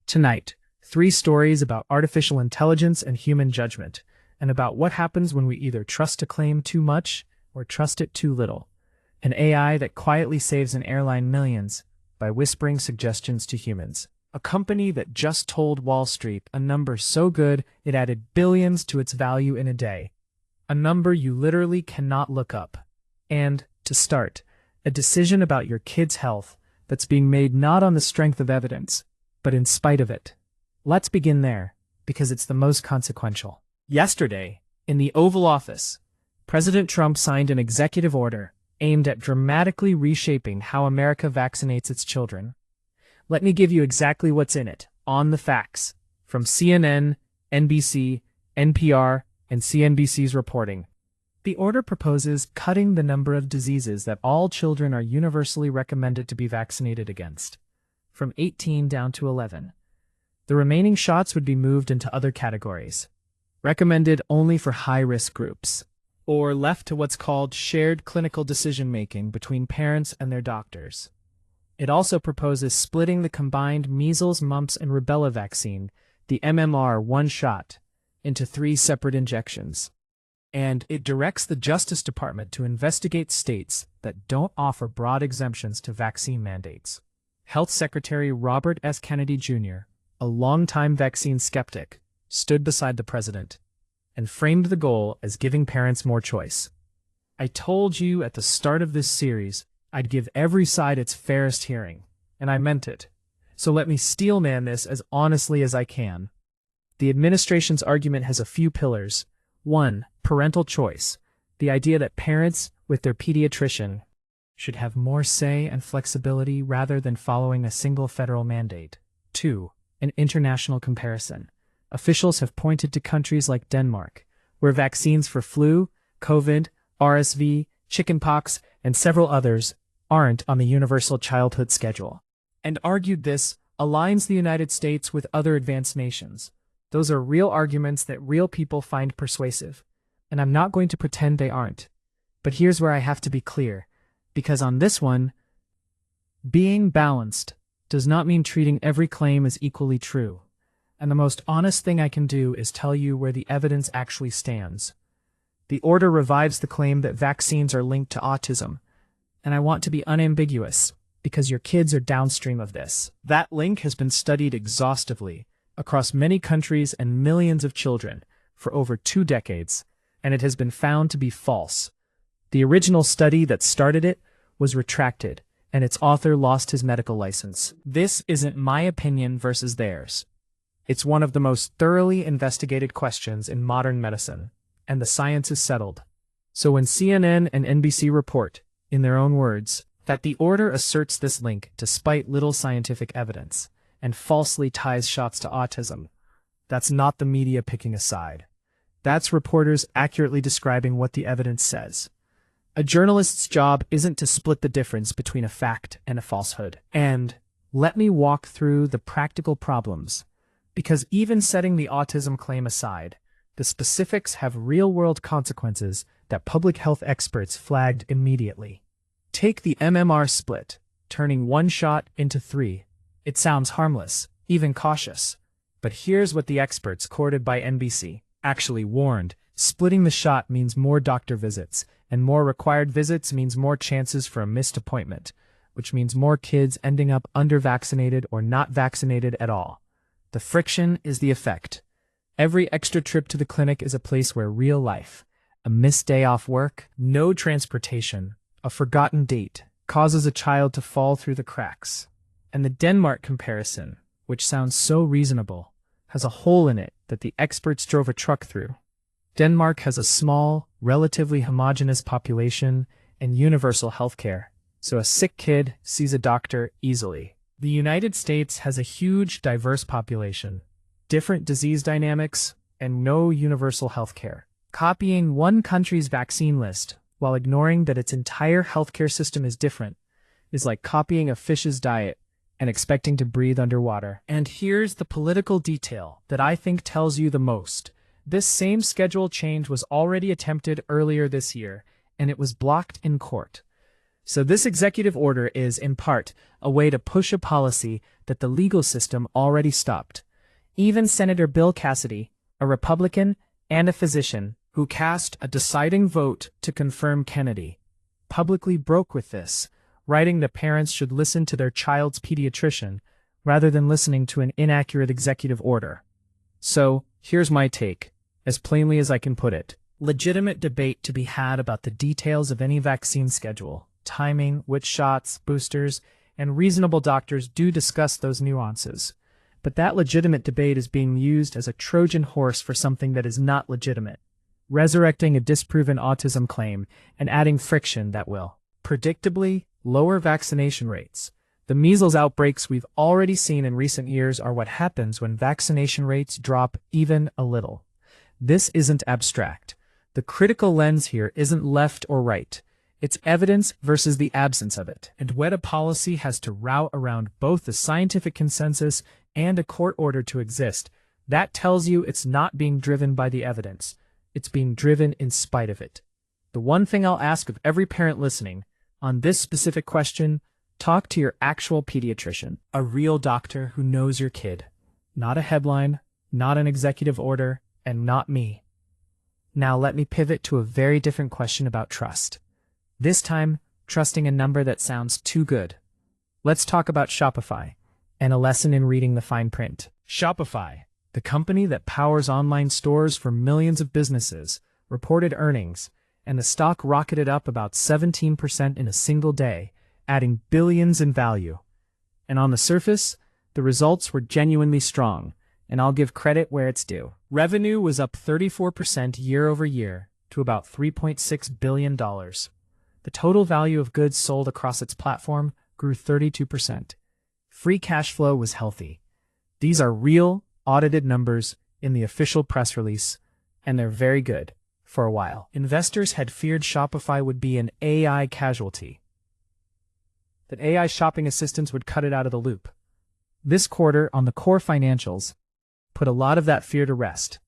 Tonight, 3 stories about artificial intelligence and human judgment, and about what happens when we either trust a claim too much or trust it too little. An AI that quietly saves an airline millions by whispering suggestions to humans. A company that just told Wall Street a number so good it added billions to its value in a day. A number you literally cannot look up. And, to start, a decision about your kid's health that's being made not on the strength of evidence, but in spite of it. Let's begin there, because it's the most consequential. Yesterday, in the Oval Office, President Trump signed an executive order aimed at dramatically reshaping how America vaccinates its children. Let me give you exactly what's in it, on the facts, from CNN, NBC, NPR, and CNBC's reporting. The order proposes cutting the number of diseases that all children are universally recommended to be vaccinated against, from 18 down to 11. The remaining shots would be moved into other categories, recommended only for high-risk groups, or left to what's called shared clinical decision-making between parents and their doctors. It also proposes splitting the combined measles, mumps, and rubella vaccine, the MMR one shot, into 3 separate injections. And it directs the Justice Department to investigate states that don't offer broad exemptions to vaccine mandates. Health Secretary Robert S. Kennedy Jr., a longtime vaccine skeptic, stood beside the president and framed the goal as giving parents more choice. I told you at the start of this series I'd give every side its fairest hearing, and I meant it. So let me steelman this as honestly as I can. The administration's argument has a few pillars. 1. Parental choice, the idea that parents, with their pediatrician, should have more say and flexibility rather than following a single federal mandate. 2. An international comparison. Officials have pointed to countries like Denmark, where vaccines for flu, COVID, RSV, chickenpox, and several others aren't on the universal childhood schedule, and argued this aligns the United States with other advanced nations. Those are real arguments that real people find persuasive, and I'm not going to pretend they aren't. But here's where I have to be clear, because on this one, being balanced does not mean treating every claim as equally true. And the most honest thing I can do is tell you where the evidence actually stands. The order revives the claim that vaccines are linked to autism, and I want to be unambiguous, because your kids are downstream of this. That link has been studied exhaustively across many countries and millions of children for over 2 decades, and it has been found to be false. The original study that started it was retracted, and its author lost his medical license. This isn't my opinion versus theirs. It's one of the most thoroughly investigated questions in modern medicine, and the science is settled. So when CNN and NBC report, in their own words, that the order asserts this link despite little scientific evidence, and falsely ties shots to autism, that's not the media picking a side. That's reporters accurately describing what the evidence says. A journalist's job isn't to split the difference between a fact and a falsehood. And let me walk through the practical problems, because even setting the autism claim aside, the specifics have real-world consequences that public health experts flagged immediately. Take the MMR split, turning one shot into 3. It sounds harmless, even cautious. But here's what the experts quoted by NBC actually warned. Splitting the shot means more doctor visits, and more required visits means more chances for a missed appointment, which means more kids ending up under-vaccinated or not vaccinated at all. The friction is the effect. Every extra trip to the clinic is a place where real life, a missed day off work, no transportation, a forgotten date, causes a child to fall through the cracks. And the Denmark comparison, which sounds so reasonable, has a hole in it that the experts drove a truck through. Denmark has a small, relatively homogeneous population and universal healthcare, so a sick kid sees a doctor easily. The United States has a huge, diverse population, different disease dynamics, and no universal healthcare. Copying one country's vaccine list while ignoring that its entire healthcare system is different is like copying a fish's diet and expecting to breathe underwater. And here's the political detail that I think tells you the most. This same schedule change was already attempted earlier this year, and it was blocked in court. So this executive order is, in part, a way to push a policy that the legal system already stopped. Even Senator Bill Cassidy, a Republican and a physician who cast a deciding vote to confirm Kennedy, publicly broke with this, writing that parents should listen to their child's pediatrician rather than listening to an inaccurate executive order. So, here's my take, as plainly as I can put it. Legitimate debate to be had about the details of any vaccine schedule, timing, which shots, boosters, and reasonable doctors do discuss those nuances. But that legitimate debate is being used as a Trojan horse for something that is not legitimate, resurrecting a disproven autism claim and adding friction that will, predictably, lower vaccination rates. The measles outbreaks we've already seen in recent years are what happens when vaccination rates drop even a little. This isn't abstract. The critical lens here isn't left or right. It's evidence versus the absence of it. And when a policy has to route around both the scientific consensus and a court order to exist, that tells you it's not being driven by the evidence. It's being driven in spite of it. The one thing I'll ask of every parent listening on this specific question, talk to your actual pediatrician, a real doctor who knows your kid. Not a headline, not an executive order, and not me. Now let me pivot to a very different question about trust. This time, trusting a number that sounds too good. Let's talk about Shopify, and a lesson in reading the fine print. Shopify, the company that powers online stores for millions of businesses, reported earnings, and the stock rocketed up about 17% in a single day, adding billions in value. And on the surface, the results were genuinely strong, and I'll give credit where it's due. Revenue was up 34% year over year to about $3.6 billion. The total value of goods sold across its platform grew 32%. Free cash flow was healthy. These are real, audited numbers in the official press release, and they're very good for a while. Investors had feared Shopify would be an AI casualty, that AI shopping assistants would cut it out of the loop. This quarter, on the core financials, put a lot of that fear to rest.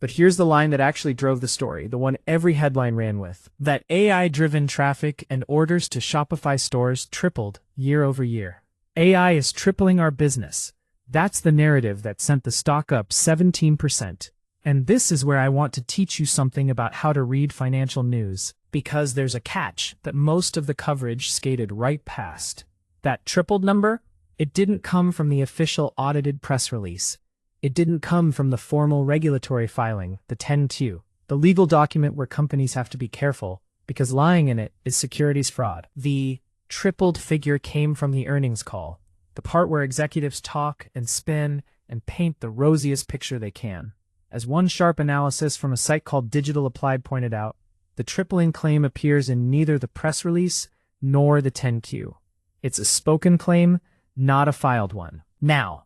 But here's the line that actually drove the story, the one every headline ran with. That AI-driven traffic and orders to Shopify stores tripled year over year. AI is tripling our business. That's the narrative that sent the stock up 17%. And this is where I want to teach you something about how to read financial news, because there's a catch that most of the coverage skated right past. That tripled number? It didn't come from the official audited press release. It didn't come from the formal regulatory filing, the 10Q, the legal document where companies have to be careful, because lying in it is securities fraud. The tripled figure came from the earnings call, the part where executives talk and spin and paint the rosiest picture they can. As one sharp analysis from a site called Digital Applied pointed out, the tripling claim appears in neither the press release nor the 10Q. It's a spoken claim, not a filed one. Now,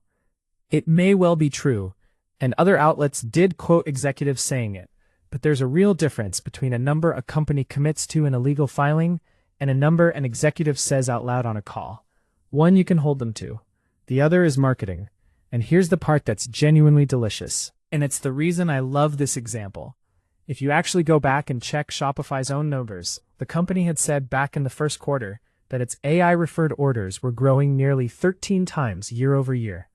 it may well be true, and other outlets did quote executives saying it, but there's a real difference between a number a company commits to in a legal filing and a number an executive says out loud on a call. One you can hold them to. The other is marketing. And here's the part that's genuinely delicious. And it's the reason I love this example. If you actually go back and check Shopify's own numbers, the company had said back in the first quarter that its AI-referred orders were growing nearly 13 times year over year.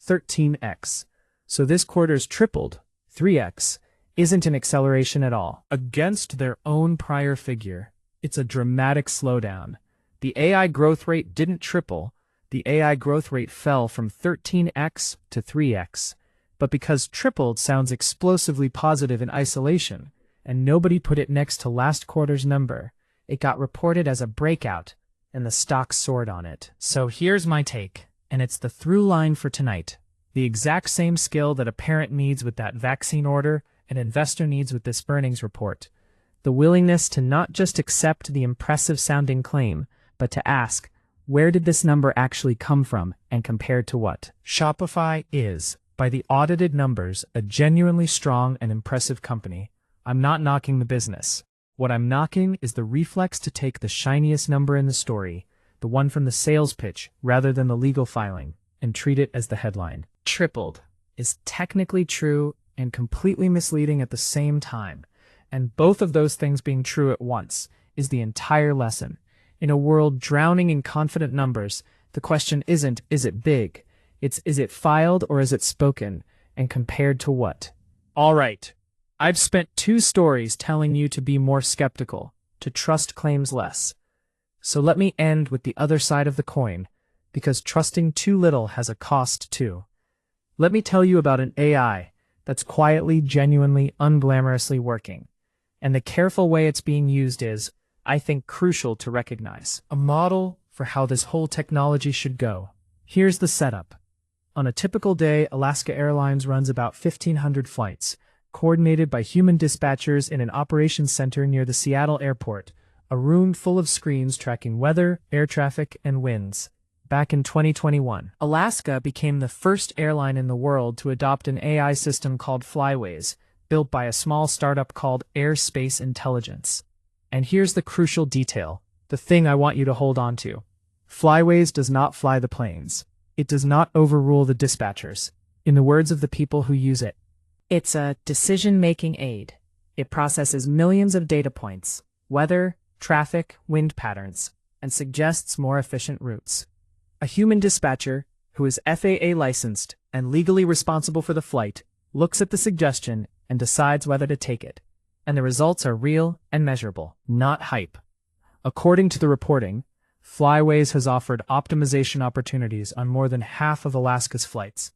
13x. So this quarter's tripled, 3x, isn't an acceleration at all. Against their own prior figure, it's a dramatic slowdown. The AI growth rate didn't triple. The AI growth rate fell from 13x to 3x. But because tripled sounds explosively positive in isolation, and nobody put it next to last quarter's number, it got reported as a breakout, and the stock soared on it. So here's my take, and it's the through line for tonight. The exact same skill that a parent needs with that vaccine order, an investor needs with this earnings report. The willingness to not just accept the impressive-sounding claim, but to ask, where did this number actually come from and compared to what? Shopify is, by the audited numbers, a genuinely strong and impressive company. I'm not knocking the business. What I'm knocking is the reflex to take the shiniest number in the story, the one from the sales pitch rather than the legal filing, and treat it as the headline. Tripled is technically true and completely misleading at the same time. And both of those things being true at once is the entire lesson. In a world drowning in confident numbers, the question isn't, is it big? It's, is it filed or is it spoken? And compared to what? All right. I've spent 2 stories telling you to be more skeptical, to trust claims less. So let me end with the other side of the coin, because trusting too little has a cost too. Let me tell you about an AI that's quietly, genuinely, unglamorously working. And the careful way it's being used is, I think, crucial to recognize. A model for how this whole technology should go. Here's the setup. On a typical day, Alaska Airlines runs about 1,500 flights, coordinated by human dispatchers in an operations center near the Seattle airport, a room full of screens tracking weather, air traffic, and winds. Back in 2021, Alaska became the first airline in the world to adopt an AI system called Flyways, built by a small startup called Airspace Intelligence. And here's the crucial detail, the thing I want you to hold on to. Flyways does not fly the planes. It does not overrule the dispatchers. In the words of the people who use it, it's a decision-making aid. It processes millions of data points, weather, traffic, wind patterns, and suggests more efficient routes. A human dispatcher, who is FAA licensed and legally responsible for the flight, looks at the suggestion and decides whether to take it. And the results are real and measurable, not hype. According to the reporting, Flyways has offered optimization opportunities on more than half of Alaska's flights,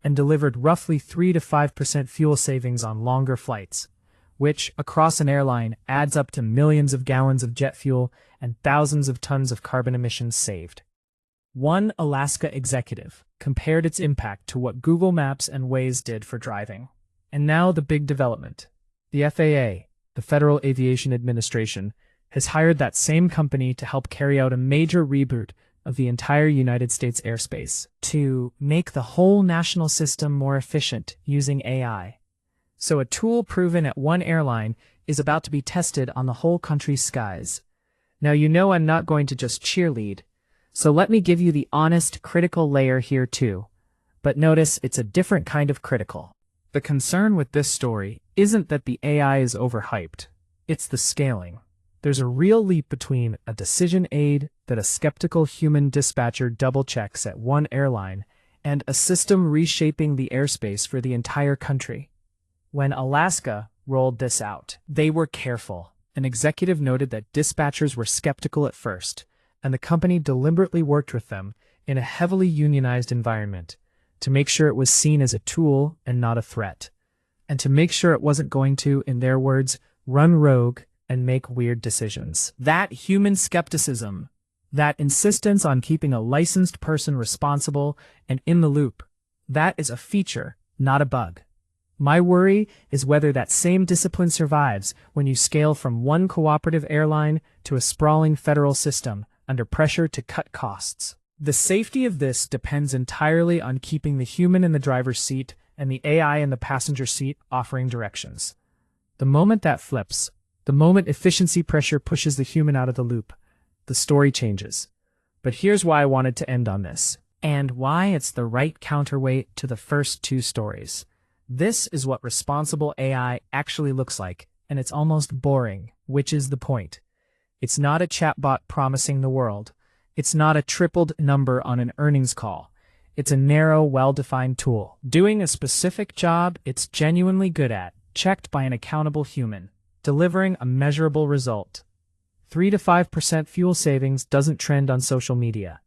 and delivered roughly 3 to 5% fuel savings on longer flights, which, across an airline, adds up to millions of gallons of jet fuel and thousands of tons of carbon emissions saved. One Alaska executive compared its impact to what Google Maps and Waze did for driving. And now the big development. The FAA, the Federal Aviation Administration, has hired that same company to help carry out a major reboot of the entire United States airspace to make the whole national system more efficient using AI. So a tool proven at one airline is about to be tested on the whole country's skies. Now you know I'm not going to just cheerlead, so let me give you the honest, critical layer here too. But notice it's a different kind of critical. The concern with this story isn't that the AI is overhyped, it's the scaling. There's a real leap between a decision aid that a skeptical human dispatcher double-checks at one airline and a system reshaping the airspace for the entire country. When Alaska rolled this out, they were careful. An executive noted that dispatchers were skeptical at first, and the company deliberately worked with them in a heavily unionized environment to make sure it was seen as a tool and not a threat, and to make sure it wasn't going to, in their words, run rogue and make weird decisions. That human skepticism, that insistence on keeping a licensed person responsible and in the loop, that is a feature, not a bug. My worry is whether that same discipline survives when you scale from one cooperative airline to a sprawling federal system under pressure to cut costs. The safety of this depends entirely on keeping the human in the driver's seat and the AI in the passenger seat offering directions. The moment that flips, the moment efficiency pressure pushes the human out of the loop, the story changes. But here's why I wanted to end on this, and why it's the right counterweight to the first 2 stories. This is what responsible AI actually looks like, and it's almost boring, which is the point. It's not a chatbot promising the world. It's not a tripled number on an earnings call. It's a narrow, well-defined tool, doing a specific job it's genuinely good at, checked by an accountable human, delivering a measurable result. 3 to 5% fuel savings doesn't trend on social media,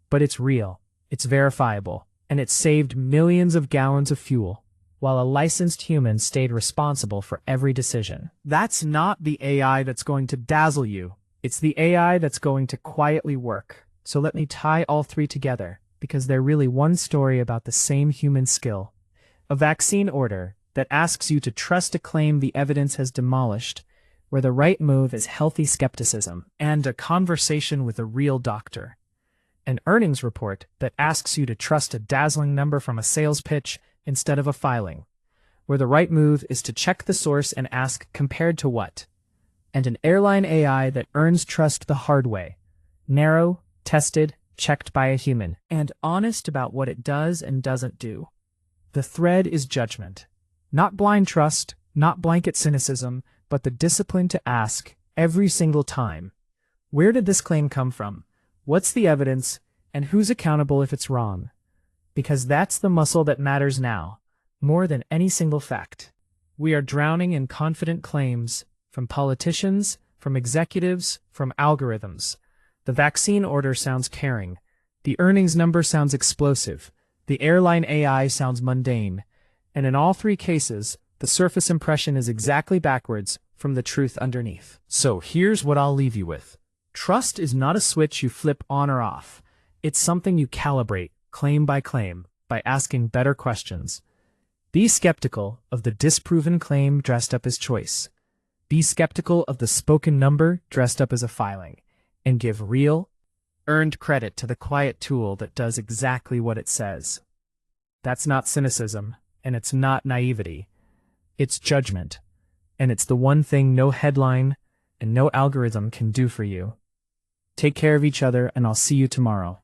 but it's real, it's verifiable, and it saved millions of gallons of fuel, while a licensed human stayed responsible for every decision. That's not the AI that's going to dazzle you. It's the AI that's going to quietly work. So let me tie all 3 together, because they're really one story about the same human skill. A vaccine order that asks you to trust a claim the evidence has demolished, where the right move is healthy skepticism, and a conversation with a real doctor. An earnings report that asks you to trust a dazzling number from a sales pitch instead of a filing, where the right move is to check the source and ask compared to what. And an airline AI that earns trust the hard way, narrow, tested, checked by a human, and honest about what it does and doesn't do. The thread is judgment. Not blind trust, not blanket cynicism, but the discipline to ask, every single time, Where did this claim come from? What's the evidence? And who's accountable if it's wrong? Because that's the muscle that matters now, more than any single fact. We are drowning in confident claims from politicians, from executives, from algorithms. The vaccine order sounds caring. The earnings number sounds explosive. The airline AI sounds mundane. And in all three cases, the surface impression is exactly backwards from the truth underneath. So here's what I'll leave you with. Trust is not a switch you flip on or off. It's something you calibrate, claim, by asking better questions. Be skeptical of the disproven claim dressed up as choice. Be skeptical of the spoken number dressed up as a filing. And give real, earned credit to the quiet tool that does exactly what it says. That's not cynicism, and it's not naivety. It's judgment. And it's the one thing no headline and no algorithm can do for you. Take care of each other, and I'll see you tomorrow.